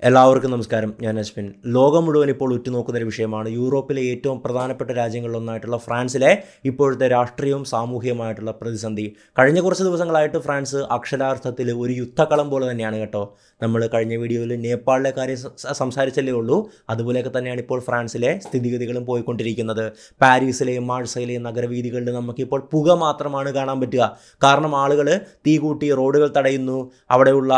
എല്ലാവർക്കും നമസ്കാരം. ഞാൻ അശ്വിൻ. ലോകം മുഴുവൻ ഇപ്പോൾ ഉറ്റുനോക്കുന്നൊരു വിഷയമാണ് യൂറോപ്പിലെ ഏറ്റവും പ്രധാനപ്പെട്ട രാജ്യങ്ങളിലൊന്നായിട്ടുള്ള ഫ്രാൻസിലെ ഇപ്പോഴത്തെ രാഷ്ട്രീയവും സാമൂഹികമായിട്ടുള്ള പ്രതിസന്ധി. കഴിഞ്ഞ കുറച്ച് ദിവസങ്ങളായിട്ട് ഫ്രാൻസ് അക്ഷരാർത്ഥത്തിൽ ഒരു യുദ്ധക്കളം പോലെ തന്നെയാണ് കേട്ടോ. നമ്മൾ കഴിഞ്ഞ വീഡിയോയിൽ നേപ്പാളിലെ കാര്യം സംസാരിച്ചല്ലേ ഉള്ളൂ. അതുപോലെയൊക്കെ തന്നെയാണ് ഇപ്പോൾ ഫ്രാൻസിലെ സ്ഥിതിഗതികളും പോയിക്കൊണ്ടിരിക്കുന്നത്. പാരീസിലെയും മാഴ്സയിലെയും നഗരവീഥികളിൽ നമുക്കിപ്പോൾ പുക മാത്രമാണ് കാണാൻ പറ്റുക. കാരണം ആളുകൾ തീ കൂട്ടി റോഡുകൾ തടയുന്നു, അവിടെയുള്ള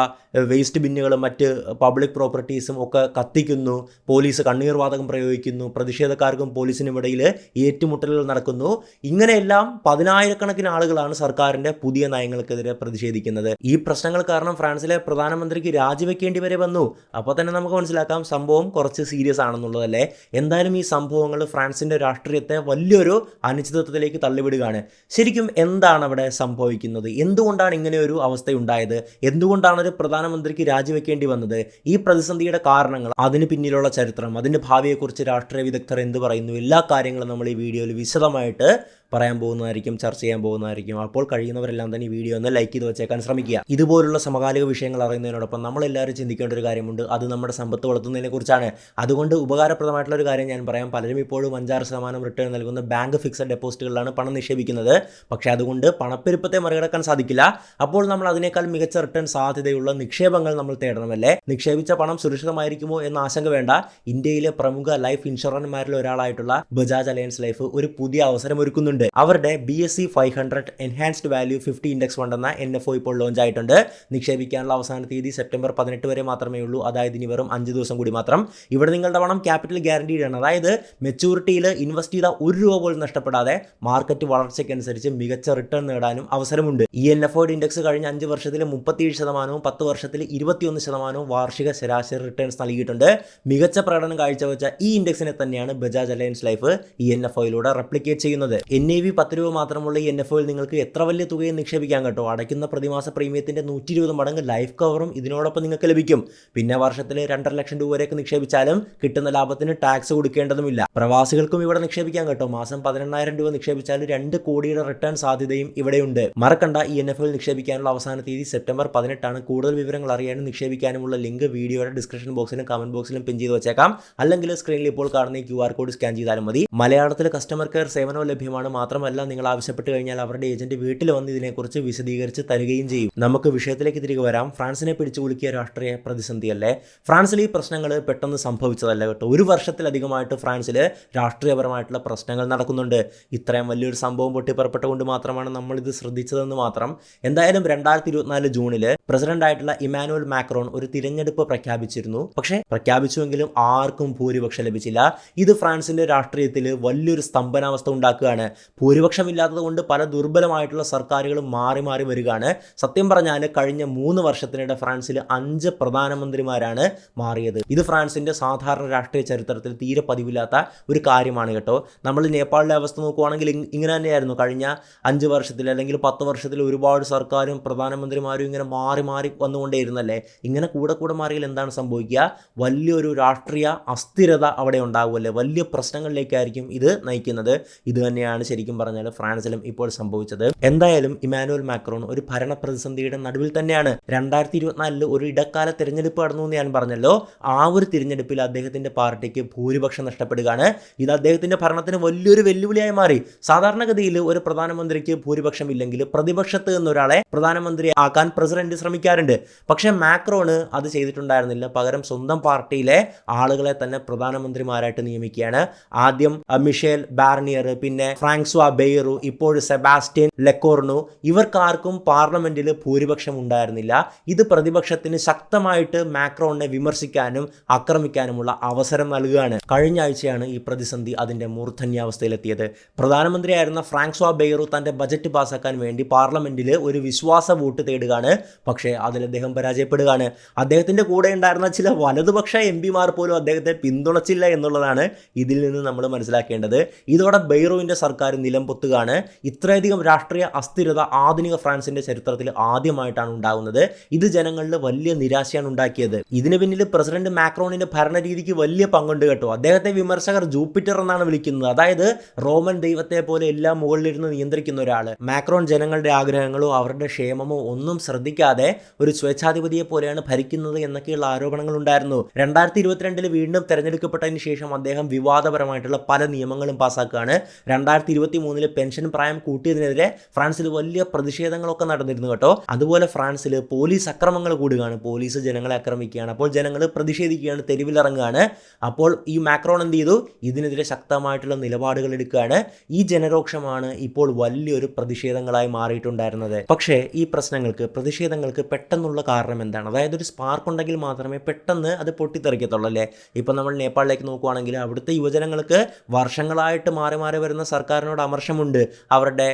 വേസ്റ്റ് ബിന്നുകളും മറ്റ് പബ്ലിക് പ്രോപ്പർട്ടീസും ഒക്കെ കത്തിക്കുന്നു, പോലീസ് കണ്ണീർ വാതകം പ്രയോഗിക്കുന്നു, പ്രതിഷേധക്കാർക്കും പോലീസിനും ഇടയിൽ ഏറ്റുമുട്ടലുകൾ നടക്കുന്നു. ഇങ്ങനെയെല്ലാം പതിനായിരക്കണക്കിന് ആളുകളാണ് സർക്കാരിൻ്റെ പുതിയ നയങ്ങൾക്കെതിരെ പ്രതിഷേധിക്കുന്നത്. ഈ പ്രശ്നങ്ങൾ കാരണം ഫ്രാൻസിലെ പ്രധാനമന്ത്രിക്ക് രാജിവെക്കേണ്ടി വരെ വന്നു. അപ്പോൾ തന്നെ നമുക്ക് മനസ്സിലാക്കാം സംഭവം കുറച്ച് സീരിയസ് ആണെന്നുള്ളതല്ലേ. എന്തായാലും ഈ സംഭവങ്ങൾ ഫ്രാൻസിൻ്റെ രാഷ്ട്രീയത്തെ വലിയൊരു അനിശ്ചിതത്വത്തിലേക്ക് തള്ളിവിടുകയാണ്. ശരിക്കും എന്താണ് അവിടെ സംഭവിക്കുന്നത്? എന്തുകൊണ്ടാണ് ഇങ്ങനെ ഒരു അവസ്ഥയുണ്ടായത്? എന്തുകൊണ്ടാണ് ഒരു പ്രധാനമന്ത്രിക്ക് രാജിവെക്കേണ്ടി വന്നത്? ഈ പ്രതിസന്ധിയുടെ കാരണങ്ങൾ, അതിന് പിന്നിലുള്ള ചരിത്രം, അതിൻ്റെ ഭാവിയെക്കുറിച്ച് രാഷ്ട്രീയ വിദഗ്ധർ എന്ത് പറയുന്നു, എല്ലാ കാര്യങ്ങളും നമ്മൾ ഈ വീഡിയോയിൽ വിശദമായിട്ട് പറയാൻ പോകുന്നതായിരിക്കും, ചർച്ച ചെയ്യാൻ പോകുന്നതായിരിക്കും. അപ്പോൾ കഴിയുന്നവരെല്ലാം തന്നെ ഈ വീഡിയോ ഒന്ന് ലൈക്ക് ചെയ്ത് വെച്ചേക്കാൻ ശ്രമിക്കുക. ഇതുപോലുള്ള സമകാലിക വിഷയങ്ങൾ അറിയുന്നതിനോടൊപ്പം നമ്മളെല്ലാവരും ചിന്തിക്കേണ്ട ഒരു കാര്യമുണ്ട്. അത് നമ്മുടെ സമ്പത്ത് വളർത്തുന്നതിനെ കുറിച്ചാണ്. അതുകൊണ്ട് ഉപകാരപ്രദമായിട്ടുള്ള ഒരു കാര്യം ഞാൻ പറയാം. പലരും ഇപ്പോഴും 5-6% റിട്ടേൺ നൽകുന്ന ബാങ്ക് ഫിക്സഡ് ഡെപ്പോസിറ്റുകളിലാണ് പണം നിക്ഷേപിക്കുന്നത്. പക്ഷേ അതുകൊണ്ട് പണപ്പെരുപ്പത്തെ മറികടക്കാൻ സാധിക്കില്ല. അപ്പോൾ നമ്മൾ അതിനേക്കാൾ മികച്ച റിട്ടേൺ സാധ്യതയുള്ള നിക്ഷേപങ്ങൾ നമ്മൾ തേടണമല്ലേ. നിക്ഷേപിച്ച പണം സുരക്ഷിതമായിരിക്കുമോ എന്ന ആശങ്ക വേണ്ട. ഇന്ത്യയിലെ പ്രമുഖ ലൈഫ് ഇൻഷുറൻമാരിൽ ഒരാളായിട്ടുള്ള ബജാജ് അലയൻസ് ലൈഫ് ഒരു പുതിയ അവസരം ഒരുക്കുന്നുണ്ട്. അവരുടെ BSE 500 enhanced value 50 index fund എന്ന NFO ഇപ്പോൾ ലോഞ്ച് ആയിട്ടുണ്ട്. നിക്ഷേപിക്കാനുള്ള അവസാന തീയതി സെപ്റ്റംബർ 18 വരെ മാത്രമേ ഉള്ളൂ. അതായത് ഇനി വെറും 5 ദിവസം കൂടി മാത്രം. ഇവിടെ നിങ്ങളുടെ പണം ക്യാപിറ്റൽ ഗ്യാരണ്ടീഡ് ആണ്. അതായത് മെച്ചൂരിറ്റിയിൽ ഇൻവെസ്റ്റ് ചെയ്ത ₹1 പോലും നഷ്ടപ്പെടാതെ മാർക്കറ്റ് വളർച്ചയ്ക്കനുസരിച്ച് മികച്ച റിട്ടേൺ നേടാനും അവസരമുണ്ട്. ഈ NFO ഇൻഡെക്സ് കഴിഞ്ഞ 5 വർഷത്തിൽ 37%, 10 വർഷത്തിൽ 21% വാർഷിക ശരാശരി റിട്ടേൺസ് നൽകിയിട്ടുണ്ട്. മികച്ച പ്രകടനം കാഴ്ചവെച്ച ഈ ഇൻഡെക്സിനെ തന്നെയാണ് ബജാജ് അലയൻസ് ലൈഫ് ഈ NFOയിലൂടെ റെപ്ലിക്കേറ്റ് ചെയ്യുന്നത്. NAV 10 രൂപ മാത്രമുള്ള ഈ NFOയിൽ നിങ്ങൾക്ക് എത്ര വലിയ തുകയും നിക്ഷേപിക്കാം കേട്ടോ. അടയ്ക്കുന്ന പ്രതിമാസ പ്രീമിയത്തിൻ്റെ 120 മടങ്ങ് ലൈഫ് കവറും ഇതിനോടൊപ്പം നിങ്ങൾക്ക് ലഭിക്കും. പിന്നെ വർഷത്തിൽ 2.5 ലക്ഷം രൂപ വരെയൊക്കെ നിക്ഷേപിച്ചാലും കിട്ടുന്ന ലാഭത്തിന് ടാക്സ് കൊടുക്കേണ്ടതുമില്ല. പ്രവാസികൾക്കും ഇവിടെ നിക്ഷേപിക്കാം കേട്ടോ. മാസം 18,000 രൂപ നിക്ഷേപിച്ചാൽ 2 കോടിയുടെ റിട്ടേൺ സാധ്യതയും ഇവിടെയുണ്ട്. മറക്കണ്ട, ഈ NFOയിൽ നിക്ഷേപിക്കാനുള്ള അവസാന തീയതി സെപ്റ്റംബർ 18 ആണ്. കൂടുതൽ വിവരങ്ങൾ അറിയാനും നിക്ഷേപിക്കാനുമുള്ള ലിങ്ക് വീഡിയോയുടെ ഡിസ്ക്രിപ്ഷൻ ബോക്സിലും കമന്റ് ബോക്സിലും പിൻ ചെയ്ത് വെച്ചേക്കാം. അല്ലെങ്കിൽ സ്ക്രീനിൽ ഇപ്പോൾ കാണുന്ന QR കോഡ് സ്കാൻ ചെയ്താലും മതി. മലയാളത്തിൽ കസ്റ്റമർ കെയർ സേവനവും ലഭ്യമാണ്. മാത്രമല്ല നിങ്ങൾ ആവശ്യപ്പെട്ട് കഴിഞ്ഞാൽ അവരുടെ ഏജന്റ് വീട്ടിൽ വന്ന് ഇതിനെക്കുറിച്ച് വിശദീകരിച്ച് തരികയും ചെയ്യും. നമുക്ക് വിഷയത്തിലേക്ക് തിരികെ വരാം. ഫ്രാൻസിനെ പിടിച്ചു കുലുക്കിയ രാഷ്ട്രീയ പ്രതിസന്ധിയല്ലേ. ഫ്രാൻസിൽ ഈ പ്രശ്നങ്ങൾ പെട്ടെന്ന് സംഭവിച്ചതല്ല കേട്ടോ. ഒരു വർഷത്തിലധികമായിട്ട് ഫ്രാൻസിൽ രാഷ്ട്രീയപരമായിട്ടുള്ള പ്രശ്നങ്ങൾ നടക്കുന്നുണ്ട്. ഇത്രയും വലിയൊരു സംഭവം പൊട്ടിപ്പുറപ്പെട്ടുകൊണ്ട് മാത്രമാണ് നമ്മളിത് ശ്രദ്ധിച്ചതെന്ന് മാത്രം. എന്തായാലും 2024 ജൂണിൽ പ്രസിഡന്റായിട്ടുള്ള ഇമാനുവൽ മാക്രോൺ ഒരു തിരഞ്ഞെടുപ്പ് പ്രഖ്യാപിച്ചിരുന്നു. പക്ഷേ പ്രഖ്യാപിച്ചുവെങ്കിലും ആർക്കും ഭൂരിപക്ഷം ലഭിച്ചില്ല. ഇത് ഫ്രാൻസിന്റെ രാഷ്ട്രീയത്തിൽ വലിയൊരു സ്തംഭനാവസ്ഥ ഉണ്ടാക്കുകയാണ്. ഭൂരിപക്ഷമില്ലാത്തത് കൊണ്ട് പല ദുർബലമായിട്ടുള്ള സർക്കാരുകളും മാറി മാറി വരികയാണ്. സത്യം പറഞ്ഞാൽ കഴിഞ്ഞ 3 വർഷത്തിനിടെ ഫ്രാൻസിൽ 5 പ്രധാനമന്ത്രിമാരാണ് മാറിയത്. ഇത് ഫ്രാൻസിന്റെ സാധാരണ രാഷ്ട്രീയ ചരിത്രത്തിൽ തീരെ പതിവില്ലാത്ത ഒരു കാര്യമാണ് കേട്ടോ. നമ്മൾ നേപ്പാളിലെ അവസ്ഥ നോക്കുവാണെങ്കിൽ ഇങ്ങനെ തന്നെയായിരുന്നു. കഴിഞ്ഞ 5 വർഷത്തിൽ അല്ലെങ്കിൽ 10 വർഷത്തിൽ ഒരുപാട് സർക്കാരും പ്രധാനമന്ത്രിമാരും ഇങ്ങനെ മാറി മാറി വന്നുകൊണ്ടേയിരുന്നല്ലേ. ഇങ്ങനെ കൂടെ കൂടെ മാറിയാൽ എന്താണ് സംഭവിക്കുക? വലിയൊരു രാഷ്ട്രീയ അസ്ഥിരത അവിടെ ഉണ്ടാകുമല്ലേ. വലിയ പ്രശ്നങ്ങളിലേക്കായിരിക്കും ഇത് നയിക്കുന്നത്. ഇത് തന്നെയാണ് ശരിക്കും പറഞ്ഞാൽ ഫ്രാൻസിലും ഇപ്പോൾ സംഭവിച്ചത്. എന്തായാലും ഇമാനുവൽ മാക്രോൺ ഒരു ഭരണ പ്രതിസന്ധിയുടെ നടുവിൽ തന്നെയാണ്. 2024 ഒരു ഇടക്കാല തിരഞ്ഞെടുപ്പ് നടന്നു എന്ന് ഞാൻ പറഞ്ഞല്ലോ. ആ ഒരു തിരഞ്ഞെടുപ്പിൽ അദ്ദേഹത്തിന്റെ പാർട്ടിക്ക് ഭൂരിപക്ഷം നഷ്ടപ്പെടുകയാണ്. ഇത് അദ്ദേഹത്തിന്റെ ഭരണത്തിന് വലിയൊരു വെല്ലുവിളിയായി മാറി. സാധാരണഗതിയിൽ ഒരു പ്രധാനമന്ത്രിക്ക് ഭൂരിപക്ഷം ഇല്ലെങ്കിൽ പ്രതിപക്ഷത്ത് നിന്നൊരാളെ പ്രധാനമന്ത്രി ആക്കാൻ പ്രസിഡന്റ് ശ്രമിക്കാറുണ്ട്. പക്ഷേ മാക്രോണ് അത് ചെയ്തിട്ടുണ്ടായിരുന്നില്ല. പകരം സ്വന്തം പാർട്ടിയിലെ ആളുകളെ തന്നെ പ്രധാനമന്ത്രിമാരായിട്ട് നിയമിക്കുകയാണ്. ആദ്യം മിഷേൽ ബാർണിയർ, പിന്നെ ഫ്രാങ്സ്വാ ബെയ്റു, ഇപ്പോൾ സെബാസ്റ്റ്യൻ ലെക്കോർണു. ഇവർക്കാർക്കും പാർലമെന്റിൽ ഭൂരിപക്ഷം ഉണ്ടായിരുന്നില്ല. ഇത് പ്രതിപക്ഷത്തിന് ശക്തമായിട്ട് മാക്രോണിനെ വിമർശിക്കാനും ആക്രമിക്കാനുമുള്ള അവസരം നൽകുകയാണ്. കഴിഞ്ഞ ആഴ്ചയാണ് ഈ പ്രതിസന്ധി അതിന്റെ മൂർധന്യാവസ്ഥയിലെത്തിയത്. പ്രധാനമന്ത്രിയായിരുന്ന ഫ്രാങ്സ്വാ ബെയ്റു തന്റെ ബജറ്റ് പാസ്സാക്കാൻ വേണ്ടി പാർലമെന്റിൽ ഒരു വിശ്വാസ വോട്ട് തേടുകയാണ്. പക്ഷേ അതിൽ അദ്ദേഹം പരാജയപ്പെടുകയാണ്. അദ്ദേഹത്തിന്റെ കൂടെ ഉണ്ടായിരുന്ന ചില വലതുപക്ഷ MP-മാർ പോലും അദ്ദേഹത്തെ പിന്തുണച്ചില്ല എന്നുള്ളതാണ് ഇതിൽ നിന്ന് നമ്മൾ മനസ്സിലാക്കേണ്ടത്. ഇതോടെ ബെയ്റുവിന്റെ സർക്കാർ സർക്കാർ നിലംപൊത്തുകയാണ്. ഇത്രയധികം രാഷ്ട്രീയ അസ്ഥിരത ആധുനിക ഫ്രാൻസിന്റെ ചരിത്രത്തിൽ ആദ്യമായിട്ടാണ് ഉണ്ടാകുന്നത്. ഇത് ജനങ്ങളിൽ വലിയ നിരാശയാണ് ഉണ്ടാക്കിയത്. ഇതിന് പിന്നിൽ പ്രസിഡന്റ് മാക്രോണിന്റെ ഭരണരീതിക്ക് വലിയ പങ്കുണ്ട് കേട്ടോ. അദ്ദേഹത്തെ വിമർശകർ ജൂപ്പിറ്റർ എന്നാണ് വിളിക്കുന്നത്. അതായത് റോമൻ ദൈവത്തെ പോലെ എല്ലാം മുകളിലിരുന്ന് നിയന്ത്രിക്കുന്ന ഒരാൾ. മാക്രോൺ ജനങ്ങളുടെ ആഗ്രഹങ്ങളോ അവരുടെ ക്ഷേമമോ ഒന്നും ശ്രദ്ധിക്കാതെ ഒരു സ്വേച്ഛാധിപതിയെ പോലെയാണ് ഭരിക്കുന്നത് എന്നൊക്കെയുള്ള ആരോപണങ്ങൾ ഉണ്ടായിരുന്നു. 2022 വീണ്ടും തെരഞ്ഞെടുക്കപ്പെട്ടതിന് ശേഷം അദ്ദേഹം വിവാദപരമായിട്ടുള്ള പല നിയമങ്ങളും പാസ്സാക്കുകയാണ്. 2023 പെൻഷൻ പ്രായം കൂട്ടിയതിനെതിരെ ഫ്രാൻസിൽ വലിയ പ്രതിഷേധങ്ങളൊക്കെ നടന്നിരുന്നു കേട്ടോ. അതുപോലെ ഫ്രാൻസിൽ പോലീസ് അക്രമങ്ങൾ കൂടുകയാണ്. പോലീസ് ജനങ്ങളെ ആക്രമിക്കുകയാണ്. അപ്പോൾ ജനങ്ങൾ പ്രതിഷേധിക്കുകയാണ്, തെരുവിലിറങ്ങുകയാണ്. അപ്പോൾ ഈ മാക്രോൺ എന്ത് ചെയ്തു? ഇതിനെതിരെ ശക്തമായിട്ടുള്ള നിലപാടുകൾ എടുക്കുകയാണ്. ഈ ജനരോക്ഷമാണ് ഇപ്പോൾ വലിയൊരു പ്രതിഷേധങ്ങളായി മാറിയിട്ടുണ്ടായിരുന്നത്. പക്ഷേ ഈ പ്രതിഷേധങ്ങൾക്ക് പെട്ടെന്നുള്ള കാരണം എന്താണ്? അതായത് ഒരു സ്പാർക്ക് ഉണ്ടെങ്കിൽ മാത്രമേ പെട്ടെന്ന് അത് പൊട്ടിത്തെറിക്കത്തുള്ളൂ അല്ലേ? ഇപ്പം നമ്മൾ നേപ്പാളിലേക്ക് നോക്കുകയാണെങ്കിൽ അവിടുത്തെ യുവജനങ്ങൾക്ക് വർഷങ്ങളായിട്ട് മാറി മാറി വരുന്ന സർക്കാരിനോട് അമർഷമുണ്ട്. അവരുടെ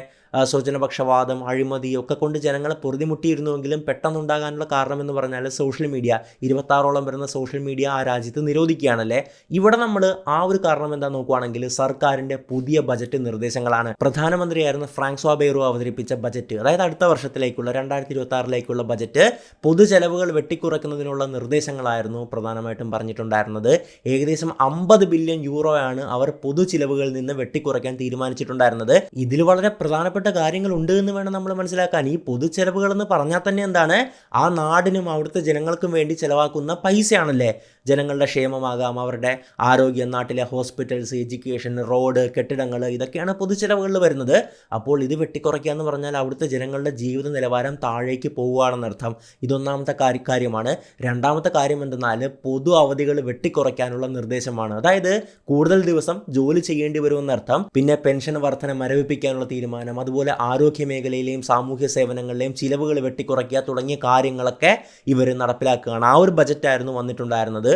സ്വജനപക്ഷവാദം, അഴിമതി ഒക്കെ കൊണ്ട് ജനങ്ങളെ പൊറുതിമുട്ടിയിരുന്നുവെങ്കിലും പെട്ടെന്നുണ്ടാകാനുള്ള കാരണം എന്ന് പറഞ്ഞാൽ സോഷ്യൽ മീഡിയ. 26ഓളം വരുന്ന സോഷ്യൽ മീഡിയ ആ രാജ്യത്ത് നിരോധിക്കുകയാണല്ലേ. ഇവിടെ നമ്മൾ ആ ഒരു കാരണം എന്താ നോക്കുകയാണെങ്കിൽ സർക്കാരിൻ്റെ പുതിയ ബജറ്റ് നിർദ്ദേശങ്ങളാണ്. പ്രധാനമന്ത്രിയായിരുന്ന ഫ്രാങ്സ്വാ ബെയ്റോ അവതരിപ്പിച്ച ബജറ്റ്, അതായത് അടുത്ത വർഷത്തിലേക്കുള്ള 2026 ബജറ്റ് പൊതുചെലവുകൾ വെട്ടിക്കുറയ്ക്കുന്നതിനുള്ള നിർദ്ദേശങ്ങളായിരുന്നു പ്രധാനമായിട്ടും പറഞ്ഞിട്ടുണ്ടായിരുന്നത്. ഏകദേശം 50 ബില്യൺ യൂറോയാണ് അവർ പൊതുചിലവുകളിൽ നിന്ന് വെട്ടിക്കുറയ്ക്കാൻ തീരുമാനിച്ചിട്ടുണ്ടായിരുന്നത്. ഇതിൽ വളരെ പ്രധാനപ്പെട്ട കാര്യങ്ങളുണ്ട് എന്ന് വേണം നമ്മൾ മനസ്സിലാക്കാൻ. ഈ പൊതുചെലവുകൾ എന്ന് പറഞ്ഞാൽ തന്നെ എന്താണ്? ആ നാടിനും അവിടുത്തെ ജനങ്ങൾക്കും വേണ്ടി ചെലവാക്കുന്ന പൈസയാണല്ലേ. ജനങ്ങളുടെ ക്ഷേമമാകാം, അവരുടെ ആരോഗ്യം, നാട്ടിലെ ഹോസ്പിറ്റൽസ്, എഡ്യൂക്കേഷൻ, റോഡ്, കെട്ടിടങ്ങൾ, ഇതൊക്കെയാണ് പൊതുചെലവുകളിൽ വരുന്നത്. അപ്പോൾ ഇത് വെട്ടിക്കുറയ്ക്കുക എന്ന് പറഞ്ഞാൽ അവിടുത്തെ ജനങ്ങളുടെ ജീവിത നിലവാരം താഴേക്ക് പോവുകയാണെന്നർത്ഥം. ഇതൊന്നാമത്തെ കാര്യമാണ്. രണ്ടാമത്തെ കാര്യം എന്തെന്നാൽ പൊതു അവധികൾ വെട്ടിക്കുറയ്ക്കാനുള്ള നിർദ്ദേശമാണ്. അതായത് കൂടുതൽ ദിവസം ജോലി ചെയ്യേണ്ടി വരുമെന്നർത്ഥം. പിന്നെ പെൻഷൻ വർധന മരവിപ്പിക്കാനുള്ള തീരുമാനം, അതുപോലെ ആരോഗ്യ മേഖലയിലെയും സാമൂഹ്യ സേവനങ്ങളിലെയും ചിലവുകൾ വെട്ടിക്കുറയ്ക്കുക തുടങ്ങിയ കാര്യങ്ങളൊക്കെ ഇവർ നടപ്പിലാക്കുകയാണ്. ആ ഒരു ബജറ്റായിരുന്നു വന്നിട്ടുണ്ടായിരുന്നത്.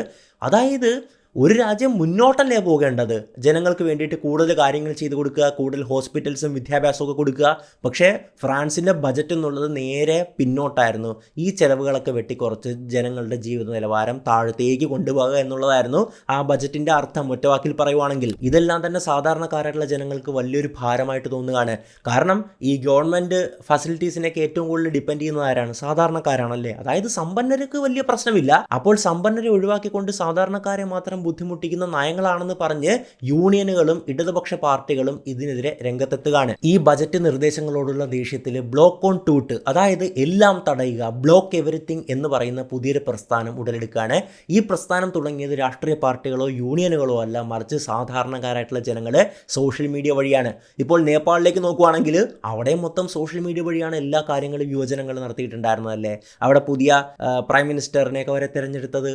അതായത് ഒരു രാജ്യം മുന്നോട്ടല്ലേ പോകേണ്ടത്? ജനങ്ങൾക്ക് വേണ്ടിയിട്ട് കൂടുതൽ കാര്യങ്ങൾ ചെയ്തു കൊടുക്കുക, കൂടുതൽ ഹോസ്പിറ്റൽസും വിദ്യാഭ്യാസമൊക്കെ കൊടുക്കുക. പക്ഷേ ഫ്രാൻസിൻ്റെ ബജറ്റ് എന്നുള്ളത് നേരെ പിന്നോട്ടായിരുന്നു. ഈ ചെലവുകളൊക്കെ വെട്ടിക്കുറച്ച് ജനങ്ങളുടെ ജീവിത നിലവാരം താഴത്തേക്ക് കൊണ്ടുപോകുക എന്നുള്ളതായിരുന്നു ആ ബജറ്റിൻ്റെ അർത്ഥം. ഒറ്റവാക്കിൽ പറയുവാണെങ്കിൽ ഇതെല്ലാം തന്നെ സാധാരണക്കാരായിട്ടുള്ള ജനങ്ങൾക്ക് വലിയൊരു ഭാരമായിട്ട് തോന്നുകയാണ്. കാരണം ഈ ഗവൺമെൻറ് ഫെസിലിറ്റീസിനൊക്കെ ഏറ്റവും കൂടുതൽ ഡിപ്പെൻഡ് ചെയ്യുന്നത് ആരാണ്? സാധാരണക്കാരാണല്ലേ. അതായത് സമ്പന്നർക്ക് വലിയ പ്രശ്നമില്ല. അപ്പോൾ സമ്പന്നരെ ഒഴിവാക്കിക്കൊണ്ട് സാധാരണക്കാരെ മാത്രം ബുദ്ധിമുട്ടിക്കുന്ന നയങ്ങളാണെന്ന് പറഞ്ഞ് യൂണിയനുകളും ഇടതുപക്ഷ പാർട്ടികളും ഇതിനെതിരെ രംഗത്തെത്തുകയാണ്. ഈ ബജറ്റ് നിർദ്ദേശങ്ങളോടുള്ള ദേഷ്യത്തിൽ ബ്ലോക്ക് ഓൺ ടൂട്ട്, അതായത് എല്ലാം തടയുക, ബ്ലോക്ക് എവരിത്തിങ് എന്ന് പറയുന്ന പുതിയൊരു പ്രസ്ഥാനം ഉടലെടുക്കുകയാണ്. ഈ പ്രസ്ഥാനം തുടങ്ങിയത് രാഷ്ട്രീയ പാർട്ടികളോ യൂണിയനുകളോ അല്ല, മറിച്ച് സാധാരണക്കാരായിട്ടുള്ള ജനങ്ങൾ സോഷ്യൽ മീഡിയ വഴിയാണ്. ഇപ്പോൾ നേപ്പാളിലേക്ക് നോക്കുകയാണെങ്കിൽ അവിടെ മൊത്തം സോഷ്യൽ മീഡിയ വഴിയാണ് എല്ലാ കാര്യങ്ങളും യുവജനങ്ങൾ നടത്തിയിട്ടുണ്ടായിരുന്നതല്ലേ. അവിടെ പുതിയ പ്രൈം മിനിസ്റ്ററിനെയൊക്കെ വരെ തിരഞ്ഞെടുത്തത്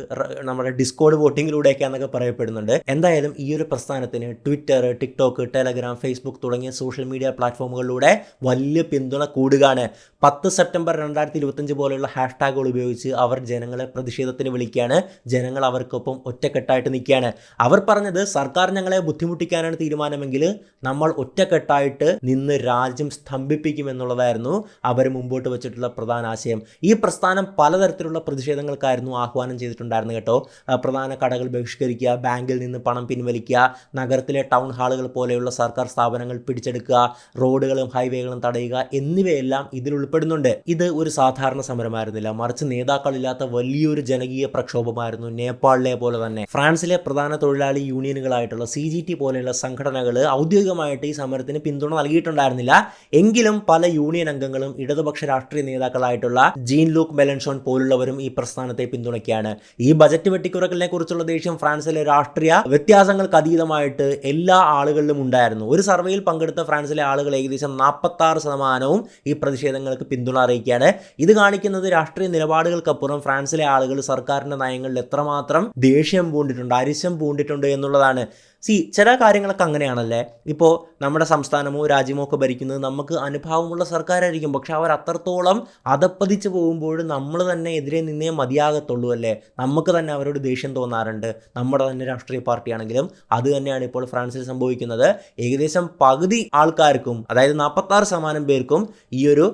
നമ്മുടെ ഡിസ്കോഡ് വോട്ടിങ്ങിലൂടെയൊക്കെയാണ് പറയപ്പെടുന്നുണ്ട്. എന്തായാലും ഈ ഒരു പ്രസ്ഥാനത്തിന് ട്വിറ്റർ, ടിക്ടോക്ക്, ടെലഗ്രാം, ഫേസ്ബുക്ക് തുടങ്ങിയ സോഷ്യൽ മീഡിയ പ്ലാറ്റ്ഫോമുകളിലൂടെ വലിയ പിന്തുണ കൂടുകയാണ്. 10 സെപ്റ്റംബർ 2025 പോലെയുള്ള ഹാഷ്ടാഗുകൾ ഉപയോഗിച്ച് അവർ ജനങ്ങളെ പ്രതിഷേധത്തിന് വിളിക്കുകയാണ്. ജനങ്ങൾ അവർക്കൊപ്പം ഒറ്റക്കെട്ടായിട്ട് നിൽക്കുകയാണ്. അവർ പറഞ്ഞത് സർക്കാർ ഞങ്ങളെ ബുദ്ധിമുട്ടിക്കാനാണ് തീരുമാനമെങ്കിൽ നമ്മൾ ഒറ്റക്കെട്ടായിട്ട് നിന്ന് രാജ്യം സ്തംഭിപ്പിക്കുമെന്നുള്ളതായിരുന്നു അവർ മുമ്പോട്ട് വെച്ചിട്ടുള്ള പ്രധാന ആശയം. ഈ പ്രസ്ഥാനം പലതരത്തിലുള്ള പ്രതിഷേധങ്ങൾക്കായിരുന്നു ആഹ്വാനം ചെയ്തിട്ടുണ്ടായിരുന്നു കേട്ടോ. പ്രധാന കടകൾ ബഹിഷ്കരിക്കുക, ബാങ്കിൽ നിന്ന് പണം പിൻവലിക്കുക, നഗരത്തിലെ ടൗൺ ഹാളുകൾ പോലെയുള്ള സർക്കാർ സ്ഥാപനങ്ങൾ പിടിച്ചെടുക്കുക, റോഡുകളും ഹൈവേകളും തടയുക എന്നിവയെല്ലാം ഇതിൽ ഉൾപ്പെടുന്നുണ്ട്. ഇത് ഒരു സാധാരണ സമരമായിരുന്നില്ല, മറിച്ച് നേതാക്കളില്ലാത്ത വലിയൊരു ജനകീയ പ്രക്ഷോഭമായിരുന്നു. നേപ്പാളിലെ പോലെ തന്നെ ഫ്രാൻസിലെ പ്രധാന തൊഴിലാളി യൂണിയനുകളായിട്ടുള്ള CGT പോലെയുള്ള സംഘടനകൾ ഔദ്യോഗികമായിട്ട് ഈ സമരത്തിന് പിന്തുണ നൽകിയിട്ടുണ്ടായിരുന്നില്ല. എങ്കിലും പല യൂണിയൻ അംഗങ്ങളും ഇടതുപക്ഷ രാഷ്ട്രീയ നേതാക്കളായിട്ടുള്ള ജീൻ ലൂക്ക് മെലൻഷോൺ പോലുള്ളവരും ഈ പ്രസ്ഥാനത്തെ പിന്തുണയ്ക്കുകയാണ്. ഈ ബജറ്റ് വെട്ടിക്കുറക്കലിനെ കുറിച്ചുള്ള ദേഷ്യം ഫ്രാൻസിലെ രാഷ്ട്രീയ വ്യത്യാസങ്ങൾക്ക് അതീതമായിട്ട് എല്ലാ ആളുകളിലും ഉണ്ടായിരുന്നു. ഒരു സർവേയിൽ പങ്കെടുത്ത ഫ്രാൻസിലെ ആളുകൾ ഏകദേശം 46% ഈ പ്രതിഷേധങ്ങൾക്ക് പിന്തുണ അറിയിക്കുകയാണ്. ഇത് കാണിക്കുന്നത് രാഷ്ട്രീയ നിലപാടുകൾക്കപ്പുറം ഫ്രാൻസിലെ ആളുകൾ സർക്കാരിൻ്റെ നയങ്ങളിൽ എത്രമാത്രം ദേഷ്യം പൂണ്ടിട്ടുണ്ട്, അരിശം പൂണ്ടിട്ടുണ്ട് എന്നുള്ളതാണ്. ചില കാര്യങ്ങളൊക്കെ അങ്ങനെയാണല്ലേ. ഇപ്പോൾ നമ്മുടെ സംസ്ഥാനമോ രാജ്യമോ ഒക്കെ ഭരിക്കുന്നത് നമുക്ക് അനുഭാവമുള്ള സർക്കാരായിരിക്കും. പക്ഷെ അവർ അത്രത്തോളം അധപ്പതിച്ച് പോകുമ്പോൾ നമ്മൾ തന്നെ എതിരെ നിന്നേ മതിയാകത്തുള്ളൂ അല്ലേ. നമുക്ക് തന്നെ അവരോട് ദേഷ്യം തോന്നാറുണ്ട്. നമ്മുടെ തന്നെ രാഷ്ട്രീയ പാർട്ടിയാണെങ്കിലും അത് തന്നെയാണ് ഇപ്പോൾ ഫ്രാൻസിൽ സംഭവിക്കുന്നത്. ഏകദേശം പകുതി ആൾക്കാർക്കും, അതായത് 46% പേർക്കും ഈ ഒരു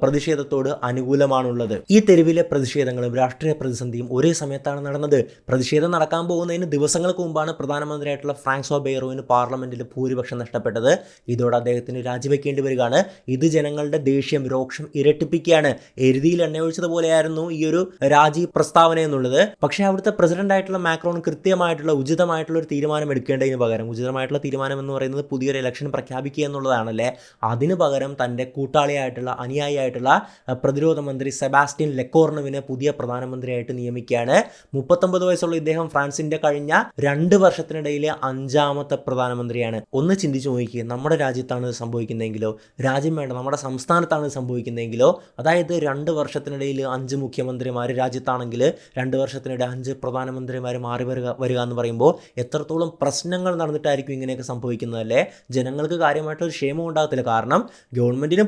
പ്രതിഷേധത്തോട് അനുകൂലമാണുള്ളത്. ഈ തെരുവിലെ പ്രതിഷേധങ്ങളും രാഷ്ട്രീയ പ്രതിസന്ധിയും ഒരേ സമയത്താണ് നടന്നത്. പ്രതിഷേധം നടക്കാൻ പോകുന്നതിന് ദിവസങ്ങൾക്ക് മുമ്പാണ് പ്രധാനമന്ത്രിയായിട്ടുള്ള ഫ്രാൻസോ ബെയ്റോവിന് പാർലമെന്റിൽ ഭൂരിപക്ഷം നഷ്ടപ്പെട്ടത്. ഇതോടെ അദ്ദേഹത്തിന് രാജിവെക്കേണ്ടി വരികയാണ്. ഇത് ജനങ്ങളുടെ ദേഷ്യം, രോക്ഷം ഇരട്ടിപ്പിക്കുകയാണ്. എരുതിയിൽ എണ്ണയൊഴിച്ചതുപോലെയായിരുന്നു ഈ ഒരു രാജി പ്രസ്താവന എന്നുള്ളത്. പക്ഷേ അവിടുത്തെ പ്രസിഡന്റ് ആയിട്ടുള്ള മാക്രോൺ കൃത്യമായിട്ടുള്ള ഉചിതമായിട്ടുള്ള ഒരു തീരുമാനം എടുക്കേണ്ടതിന് പകരം, ഉചിതമായിട്ടുള്ള തീരുമാനം എന്ന് പറയുന്നത് പുതിയൊരു ഇലക്ഷൻ പ്രഖ്യാപിക്കുക എന്നുള്ളതാണല്ലേ, അതിന് പകരം തൻ്റെ കൂട്ടാളിയായിട്ടുള്ള അനുയായിയായിട്ടുള്ള പ്രതിരോധ മന്ത്രി സെബാസ്റ്റ്യൻ ലെക്കോർണുവിനെ പുതിയ പ്രധാനമന്ത്രിയായിട്ട് നിയമിക്കുകയാണ്. 39 വയസ്സുള്ള ഇദ്ദേഹം ഫ്രാൻസിന്റെ കഴിഞ്ഞ 2 വർഷത്തിനിടയിലെ 5ാമത്തെ പ്രധാനമന്ത്രിയാണ്. ഒന്ന് ചിന്തിച്ചു നോക്കിയേ, നമ്മുടെ രാജ്യത്താണ് ഇത് സംഭവിക്കുന്നതെങ്കിലോ, രാജ്യം വേണ്ട നമ്മുടെ സംസ്ഥാനത്താണ് ഇത് സംഭവിക്കുന്നതെങ്കിലോ, അതായത് 2 വർഷത്തിനിടയിൽ 5 മുഖ്യമന്ത്രിമാർ രാജ്യത്താണെങ്കിൽ 2 വർഷത്തിനിടെ 5 പ്രധാനമന്ത്രിമാർ മാറി വരിക എന്ന് പറയുമ്പോൾ എത്രത്തോളം പ്രശ്നങ്ങൾ നടന്നിട്ടായിരിക്കും ഇങ്ങനെയൊക്കെ സംഭവിക്കുന്നതല്ലേ. ജനങ്ങൾക്ക് കാര്യമായിട്ടൊരു ക്ഷേമം ഉണ്ടാകത്തില്ല. കാരണം ഗവൺമെൻറ്റിന്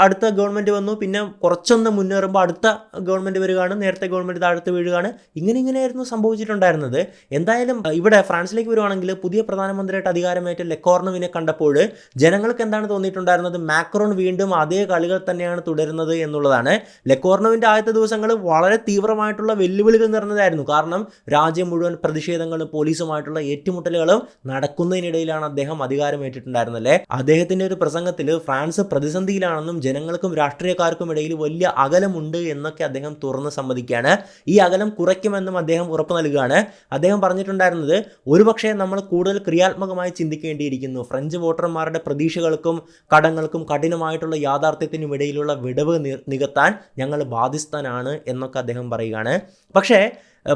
അടുത്ത ഗവൺമെൻറ് വന്നു, പിന്നെ കുറച്ചൊന്ന് മുന്നേറുമ്പോൾ അടുത്ത ഗവൺമെൻറ് വരികയാണ്, നേരത്തെ ഗവൺമെൻറ് താഴത്ത് വീഴുകയാണ്. ഇങ്ങനെയായിരുന്നു സംഭവിച്ചിട്ടുണ്ടായിരുന്നത്. എന്തായാലും ഇവിടെ ഫ്രാൻസിലേക്ക് വരുവാണെങ്കിൽ പുതിയ പ്രധാനമന്ത്രിയായിട്ട് അധികാരമേറ്റ ലെക്കോർണുവിനെ കണ്ടപ്പോൾ ജനങ്ങൾക്ക് എന്താണ് തോന്നിയിട്ടുണ്ടായിരുന്നത്, മാക്രോൺ വീണ്ടും അതേ കളികൾ തന്നെയാണ് തുടരുന്നത് എന്നുള്ളതാണ്. ലെക്കോർണുവിൻ്റെ ആദ്യത്തെ ദിവസങ്ങൾ വളരെ തീവ്രമായിട്ടുള്ള വെല്ലുവിളികൾ നിറഞ്ഞതായിരുന്നു. കാരണം രാജ്യം മുഴുവൻ പ്രതിഷേധങ്ങളും പോലീസുമായിട്ടുള്ള ഏറ്റുമുട്ടലുകളും നടക്കുന്നതിനിടയിലാണ് അദ്ദേഹം അധികാരമേറ്റിട്ടുണ്ടായിരുന്നല്ലേ. അദ്ദേഹത്തിൻ്റെ ഒരു പ്രസംഗത്തിൽ ഫ്രാൻസ് പ്രതിസന്ധിയിലാണെന്നും ജനങ്ങൾക്കും രാഷ്ട്രീയക്കാർക്കും ഇടയിൽ വലിയ അകലമുണ്ട് എന്നൊക്കെ അദ്ദേഹം തുറന്ന് സമ്മതിക്കുകയാണ്. ഈ അകലം കുറയ്ക്കുമെന്നും അദ്ദേഹം ഉറപ്പ് നൽകുകയാണ്. അദ്ദേഹം പറഞ്ഞിട്ടുണ്ടായിരുന്നത്, ഒരുപക്ഷെ നമ്മൾ കൂടുതൽ ക്രിയാത്മകമായി ചിന്തിക്കേണ്ടിയിരിക്കുന്നു. ഫ്രഞ്ച് വോട്ടർമാരുടെ പ്രതീക്ഷകൾക്കും കടങ്ങൾക്കും കഠിനമായിട്ടുള്ള യാഥാർത്ഥ്യത്തിനും ഇടയിലുള്ള വിടവ് നികത്താൻ ഞങ്ങൾ ബാധ്യസ്ഥനാണ് എന്നൊക്കെ അദ്ദേഹം പറയുകയാണ്. പക്ഷേ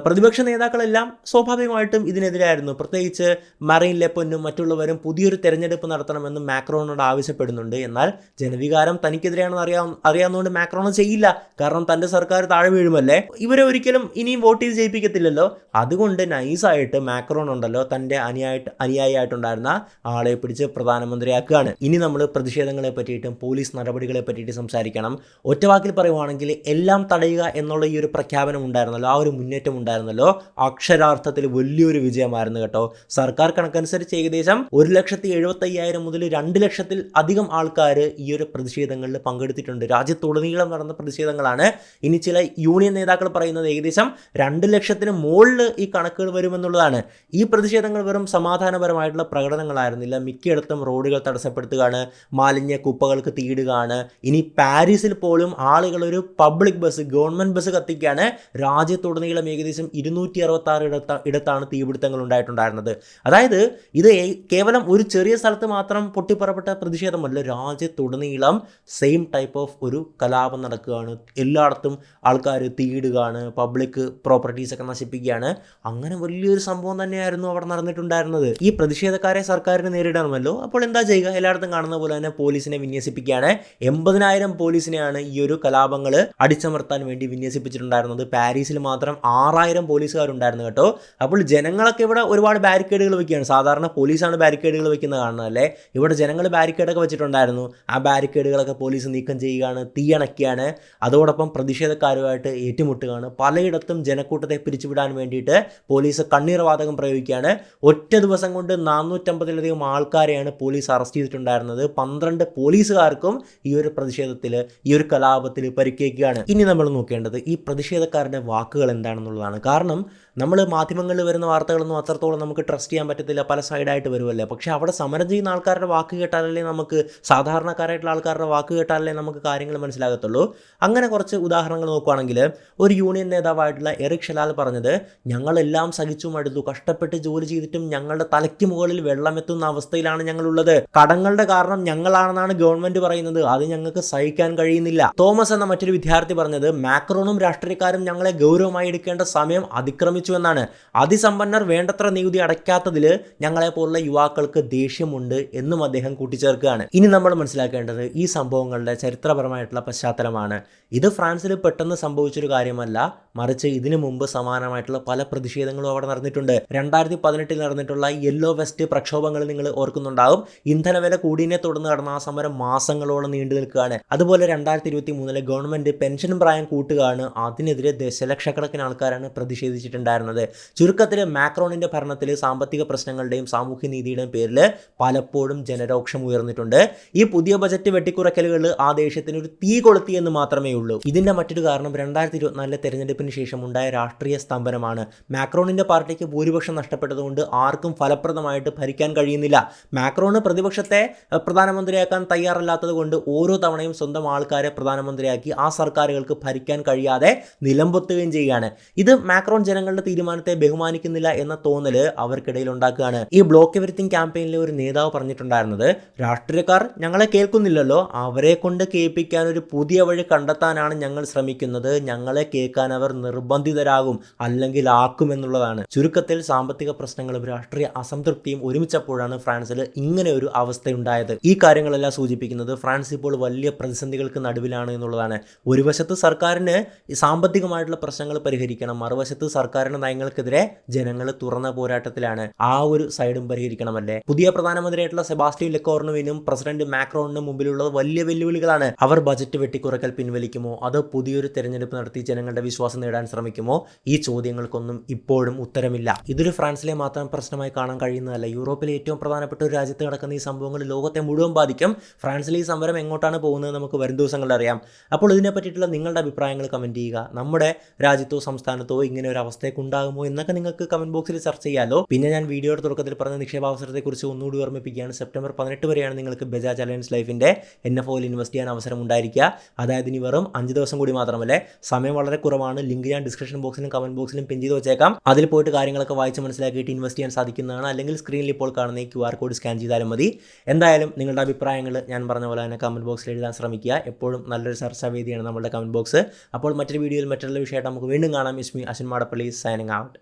പ്രതിപക്ഷ നേതാക്കളെല്ലാം സ്വാഭാവികമായിട്ടും ഇതിനെതിരായിരുന്നു. പ്രത്യേകിച്ച് മറീൻ ലെപ്പനും മറ്റുള്ളവരും പുതിയൊരു തെരഞ്ഞെടുപ്പ് നടത്തണമെന്ന് മാക്രോണോട് ആവശ്യപ്പെടുന്നുണ്ട്. എന്നാൽ ജനവികാരം തനിക്കെതിരെയാണെന്ന് അറിയാവുന്നതുകൊണ്ട് മാക്രോൺ ചെയ്യില്ല. കാരണം തൻ്റെ സർക്കാർ താഴെ വീഴുമല്ലേ, ഇവരെ ഒരിക്കലും ഇനിയും വോട്ട് ചെയ്ത് ജയിപ്പിക്കത്തില്ലല്ലോ. അതുകൊണ്ട് നൈസായിട്ട് മാക്രോൺ ഉണ്ടല്ലോ, തൻ്റെ അനുയായിയായിട്ടുണ്ടായിരുന്ന ആളെ പിടിച്ച് പ്രധാനമന്ത്രിയാക്കുകയാണ്. ഇനി നമ്മൾ പ്രതിഷേധങ്ങളെ പറ്റിയിട്ടും പോലീസ് നടപടികളെ പറ്റിയിട്ട് സംസാരിക്കണം. ഒറ്റവാക്കിൽ പറയുവാണെങ്കിൽ എല്ലാം തടയുക എന്നുള്ള ഈ ഒരു പ്രഖ്യാപനം ഉണ്ടായിരുന്നല്ലോ, ആ ഒരു മുന്നേറ്റം ഉണ്ടായിരുന്നല്ലോ, അക്ഷരാർത്ഥത്തിൽ വലിയൊരു വിജയമായിരുന്നു കേട്ടോ. സർക്കാർ കണക്കനുസരിച്ച് ഏകദേശം 1,75,000 മുതൽ 2 ലക്ഷത്തിൽ അധികം ആൾക്കാർ ഈ ഒരു പ്രതിഷേധങ്ങളിൽ പങ്കെടുത്തിട്ടുണ്ട്. രാജ്യത്തുടനീളം നടന്ന പ്രതിഷേധങ്ങളാണ്. ഇനി ചില യൂണിയൻ നേതാക്കൾ പറയുന്നത് ഏകദേശം 2 ലക്ഷത്തിന് മുകളിൽ ഈ കണക്കുകൾ വരുമെന്നുള്ളതാണ്. ഈ പ്രതിഷേധങ്ങൾ വെറും സമാധാനപരമായിട്ടുള്ള പ്രകടനങ്ങളായിരുന്നില്ല. മിക്കയിടത്തും റോഡുകൾ തടസ്സപ്പെടുത്തുകയാണ്, മാലിന്യ കുപ്പകൾക്ക് തീയിടുകയാണ്. ഇനി പാരീസിൽ പോലും ആളുകൾ ഒരു പബ്ലിക് ബസ്, ഗവൺമെൻറ് ബസ് കത്തിക്കുകയാണ്. രാജ്യത്തുടനീളം ഏകദേശം 266 ഇടത്താണ് തീപിടുത്തങ്ങൾ ഉണ്ടായിട്ടുണ്ടായിരുന്നത്. അതായത് ഇത് കേവലം ഒരു ചെറിയ സ്ഥലത്ത് മാത്രം പൊട്ടിപ്പുറപ്പെട്ട പ്രതിഷേധമല്ല, രാജ്യത്തുടനീളം സെയിം ടൈപ്പ് ഓഫ് ഒരു കലാപം നടക്കുകയാണ്. എല്ലായിടത്തും ആൾക്കാർ തീയിടുകയാണ്, പബ്ലിക് പ്രോപ്പർട്ടീസൊക്കെ നശിപ്പിക്കുകയാണ്. അങ്ങനെ വലിയൊരു സംഭവം തന്നെയായിരുന്നു അവിടെ നടന്നിട്ടുണ്ടായിരുന്നത്. ഈ പ്രതിഷേധക്കാരെ സർക്കാരിന് നേരിടണമല്ലോ, അപ്പോൾ എന്താ ചെയ്യുക, എല്ലായിടത്തും കാണുന്ന പോലെ തന്നെ പോലീസിനെ വിന്യസിപ്പിക്കുകയാണ്. 80,000 പോലീസിനെയാണ് ഈ ഒരു കലാപങ്ങൾ അടിച്ചമർത്താൻ വേണ്ടി വിന്യസിപ്പിച്ചിട്ടുണ്ടായിരുന്നത്. പാരീസിൽ മാത്രം 6,000 പോലീസുകാരുണ്ടായിരുന്നു കേട്ടോ. അപ്പോൾ ജനങ്ങളൊക്കെ ഇവിടെ ഒരുപാട് ബാരിക്കേഡുകൾ വെക്കുകയാണ്. സാധാരണ പോലീസാണ് ബാരിക്കേഡുകൾ വെക്കുന്നത് കാണുന്നതല്ലേ, ഇവിടെ ജനങ്ങൾ ബാരിക്കേഡൊക്കെ വെച്ചിട്ടുണ്ടായിരുന്നു. ആ ബാരിക്കേഡുകളൊക്കെ പോലീസ് നീക്കം ചെയ്യുകയാണ്, തീയണയ്ക്കുകയാണ്. അതോടൊപ്പം പ്രതിഷേധക്കാരുമായിട്ട് ഏറ്റുമുട്ടുകയാണ്. പലയിടത്തും ജനക്കൂട്ടത്തെ പിരിച്ചുവിടാൻ വേണ്ടിയിട്ട് പോലീസ് കണ്ണീർവാതകം പ്രയോഗിക്കുകയാണ്. ഒറ്റ ദിവസം കൊണ്ട് 450-ലധികം ആൾക്കാരെയാണ് പോലീസ് അറസ്റ്റ് ചെയ്തിട്ടുണ്ടായിരുന്നത്. 12 പോലീസുകാർക്കും ഈ ഒരു പ്രതിഷേധത്തിൽ, ഈ ഒരു കലാപത്തിൽ പരിക്കേൽക്കുകയാണ്. ഇനി നമ്മൾ നോക്കേണ്ടത് ഈ പ്രതിഷേധക്കാരുടെ വാക്കുകൾ എന്താണെന്നുള്ളതാണ്. കാരണം നമ്മൾ മാധ്യമങ്ങളിൽ വരുന്ന വാർത്തകളൊന്നും അത്രത്തോളം നമുക്ക് ട്രസ്റ്റ് ചെയ്യാൻ പറ്റത്തില്ല, പല സൈഡായിട്ട് വരുമല്ലേ. പക്ഷേ അവിടെ സമരം ചെയ്യുന്ന ആൾക്കാരുടെ വാക്ക് കേട്ടാലല്ലേ നമുക്ക്, സാധാരണക്കാരായിട്ടുള്ള ആൾക്കാരുടെ വാക്ക് കേട്ടാലല്ലേ നമുക്ക് കാര്യങ്ങൾ മനസ്സിലാകത്തുള്ളൂ. അങ്ങനെ കുറച്ച് ഉദാഹരണങ്ങൾ നോക്കുകയാണെങ്കിൽ, ഒരു യൂണിയൻ നേതാവായിട്ടുള്ള എറിക് ഷലാൽ പറഞ്ഞത്, ഞങ്ങളെല്ലാം സഹിച്ചു മടുത്തു, കഷ്ടപ്പെട്ട് ജോലി ചെയ്തിട്ടും ഞങ്ങളുടെ തലയ്ക്ക് മുകളിൽ വെള്ളമെത്തുന്ന അവസ്ഥയിലാണ് ഞങ്ങളുള്ളത്. കടങ്ങളുടെ കാരണം ഞങ്ങളാണെന്നാണ് ഗവൺമെന്റ് പറയുന്നത്, അത് ഞങ്ങൾക്ക് സഹിക്കാൻ കഴിയുന്നില്ല. തോമസ് എന്ന മറ്റൊരു വിദ്യാർത്ഥി പറഞ്ഞത്, മാക്രോണും രാഷ്ട്രീയക്കാരും ഞങ്ങളെ ഗൗരവമായി എടുക്കേണ്ട സമയം അതിക്രമിച്ചു എന്നാണ്. അതിസമ്പന്നർ വേണ്ടത്ര നികുതി അടയ്ക്കാത്തതിൽ ഞങ്ങളെപ്പോലുള്ള യുവാക്കൾക്ക് ദേഷ്യമുണ്ട് എന്നും അദ്ദേഹം കൂട്ടിച്ചേർക്കുകയാണ്. ഇനി നമ്മൾ മനസ്സിലാക്കേണ്ടത് ഈ സംഭവങ്ങളുടെ ചരിത്രപരമായിട്ടുള്ള പശ്ചാത്തലമാണ്. ഇത് ഫ്രാൻസിൽ പെട്ടെന്ന് സംഭവിച്ചൊരു കാര്യമല്ല, മറിച്ച് ഇതിനു മുമ്പ് സമാനമായിട്ടുള്ള പല പ്രതിഷേധങ്ങളും അവിടെ നടന്നിട്ടുണ്ട്. 2018 നടന്നിട്ടുള്ള യെല്ലോ വെസ്റ്റ് പ്രക്ഷോഭങ്ങൾ നിങ്ങൾ ഓർക്കുന്നുണ്ടാവും. ഇന്ധനവില കൂടിയതിനെ തുടർന്ന് നടന്ന ആ സമരം മാസങ്ങളോളം നീണ്ടു നിൽക്കുകയാണ്. അതുപോലെ 2023 ഗവൺമെന്റ് പെൻഷൻ പ്രായം കൂട്ടുകയാണ്. അതിനെതിരെ ദശലക്ഷക്കണക്കിന് ആൾക്കാരാണ് ശക്തമായാണ് പ്രതിഷേധിച്ചിട്ടുണ്ടായിരുന്നത്. ചുരുക്കത്തിൽ മാക്രോണിൻ്റെ ഭരണത്തിൽ സാമ്പത്തിക പ്രശ്നങ്ങളുടെയും സാമൂഹ്യ നീതിയുടെയും പേരിൽ പലപ്പോഴും ജനരോക്ഷം ഉയർന്നിട്ടുണ്ട്. ഈ പുതിയ ബജറ്റ് വെട്ടിക്കുറയ്ക്കലുകൾ ആ ദേശത്തിന് ഒരു തീ കൊളുത്തിയെന്ന് മാത്രമേ ഉള്ളൂ. ഇതിൻ്റെ മറ്റൊരു കാരണം 2024 തെരഞ്ഞെടുപ്പിന് ശേഷം ഉണ്ടായ രാഷ്ട്രീയ സ്തംഭനമാണ്. മാക്രോണിൻ്റെ പാർട്ടിക്ക് ഭൂരിപക്ഷം നഷ്ടപ്പെട്ടതുകൊണ്ട് ആർക്കും ഫലപ്രദമായിട്ട് ഭരിക്കാൻ കഴിയുന്നില്ല. മാക്രോണ് പ്രതിപക്ഷത്തെ പ്രധാനമന്ത്രിയാക്കാൻ തയ്യാറല്ലാത്തത് കൊണ്ട് ഓരോ തവണയും സ്വന്തം ആൾക്കാരെ പ്രധാനമന്ത്രിയാക്കി ആ സർക്കാരുകൾക്ക് ഭരിക്കാൻ കഴിയാതെ നിലംപൊത്തുകയും ചെയ്യുകയാണ്. ഇത് മാക്രോൺ ജനങ്ങളുടെ തീരുമാനത്തെ ബഹുമാനിക്കുന്നില്ല എന്ന തോന്നൽ അവർക്കിടയിൽ ഉണ്ടാക്കുകയാണ്. ഈ ബ്ലോക്ക് എവരിത്തിങ് ക്യാമ്പയിനിലെ ഒരു നേതാവ് പറഞ്ഞിട്ടുണ്ടായിരുന്നത്, രാഷ്ട്രീയക്കാർ ഞങ്ങളെ കേൾക്കുന്നില്ലല്ലോ, അവരെ കൊണ്ട് കേൾപ്പിക്കാൻ ഒരു പുതിയ വഴി കണ്ടെത്താനാണ് ഞങ്ങൾ ശ്രമിക്കുന്നത്. ഞങ്ങളെ കേൾക്കാൻ അവർ നിർബന്ധിതരാകും, അല്ലെങ്കിൽ ആക്കുമെന്നുള്ളതാണ്. ചുരുക്കത്തിൽ സാമ്പത്തിക പ്രശ്നങ്ങളും രാഷ്ട്രീയ അസംതൃപ്തിയും ഒരുമിച്ചപ്പോഴാണ് ഫ്രാൻസിൽ ഇങ്ങനെ ഒരു അവസ്ഥയുണ്ടായത്. ഈ കാര്യങ്ങളെല്ലാം സൂചിപ്പിക്കുന്നത് ഫ്രാൻസ് ഇപ്പോൾ വലിയ പ്രതിസന്ധികൾക്ക് നടുവിലാണ് എന്നുള്ളതാണ്. ഒരു വശത്ത് സർക്കാരിന് സാമ്പത്തികമായിട്ടുള്ള പ്രശ്നങ്ങൾ പരിഹരിക്കണം, മറുവശത്ത് സർക്കാരിന്റെ നയങ്ങൾക്കെതിരെ ജനങ്ങൾ തുറന്ന പോരാട്ടത്തിലാണ്. ആ ഒരു സൈഡും പരിഹരിക്കണമല്ലേ. പുതിയ പ്രധാനമന്ത്രിയായിട്ടുള്ള സെബാസ്റ്റ്യൻ ലെക്കോർണുവിനും പ്രസിഡന്റ് മാക്രോണിനും മുമ്പിലുള്ള വലിയ വെല്ലുവിളികളാണ്. അവർ ബജറ്റ് വെട്ടിക്കുറയ്ക്കൽ പിൻവലിക്കുമോ, അതോ പുതിയൊരു തെരഞ്ഞെടുപ്പ് നടത്തി ജനങ്ങളുടെ വിശ്വാസം നേടാൻ ശ്രമിക്കുമോ? ഈ ചോദ്യങ്ങൾക്കൊന്നും ഇപ്പോഴും ഉത്തരമില്ല. ഇതൊരു ഫ്രാൻസിലെ മാത്രം പ്രശ്നമായി കാണാൻ കഴിയുന്നതല്ല. യൂറോപ്പിലെ ഏറ്റവും പ്രധാനപ്പെട്ട ഒരു രാജ്യത്ത് നടക്കുന്ന ഈ സംഭവങ്ങൾ ലോകത്തെ മുഴുവൻ ബാധിക്കും. ഫ്രാൻസിലെ ഈ സമരം എങ്ങോട്ടാണ് പോകുന്നത് നമുക്ക് വരും ദിവസങ്ങളിൽ അറിയാം. അപ്പോൾ ഇതിനെ പറ്റിയിട്ടുള്ള നിങ്ങളുടെ അഭിപ്രായങ്ങൾ കമൻറ്റ് ചെയ്യുക. നമ്മുടെ രാജ്യത്തോ സംസ്ഥാനത്തോ ഇങ്ങനെ ഒരു അവസ്ഥയൊക്കെ ഉണ്ടാകുമോ എന്നൊക്കെ നിങ്ങൾക്ക് കമൻറ്റ് ബോക്സിൽ ചർച്ച ചെയ്യാമല്ലോ. പിന്നെ ഞാൻ വീഡിയോയുടെ തുടക്കത്തിൽ പറഞ്ഞ നിക്ഷേപാവസരത്തെക്കുറിച്ച് ഒന്നുകൂടി ഓർമ്മിപ്പിക്കുകയാണ്. സെപ്റ്റംബർ 18 വരെയാണ് നിങ്ങൾക്ക് ബജാജ് അലയൻസ് ലൈഫിൻ്റെ NFOയിൽ ഇൻവെസ്റ്റ് ചെയ്യാൻ അവസരം ഉണ്ടായിരിക്കുക. അതായത് ഇനി വെറും 5 ദിവസം കൂടി മാത്രമല്ലേ. സമയം വളരെ കുറവാണ്. ലിങ്ക് ഞാൻ ഡിസ്ക്രിപ്ഷൻ ബോക്സിലും കമൻറ്റ് ബോക്സിലും പിൻ ചെയ്ത് വെച്ചേക്കാം. അതിൽ പോയിട്ട് കാര്യങ്ങളൊക്കെ വായിച്ച് മനസ്സിലാക്കിയിട്ട് ഇൻവെസ്റ്റ് ചെയ്യാൻ സാധിക്കുന്നതാണ്. അല്ലെങ്കിൽ സ്ക്രീനിൽ ഇപ്പോൾ കാണുന്ന ഈ QR കോഡ് സ്കാൻ ചെയ്താലും മതി. എന്തായാലും നിങ്ങളുടെ അഭിപ്രായങ്ങൾ ഞാൻ പറഞ്ഞ പോലെ തന്നെ കമൻറ്റ് ബോക്സിൽ എഴുതാൻ ശ്രമിക്കുക. എപ്പോഴും നല്ലൊരു ചർച്ചാവേദിയാണ് നമ്മുടെ കമൻറ്റ് ബോക്സ്. അപ്പോൾ മറ്റൊരു വീഡിയോയിൽ മറ്റുള്ള വിഷയമായിട്ട് നമുക്ക് വീണ്ടും കാണാം. ഇസ്മി അശ്വിൻ മാടപ്പള്ളി സൈനിങ് ഔട്ട്.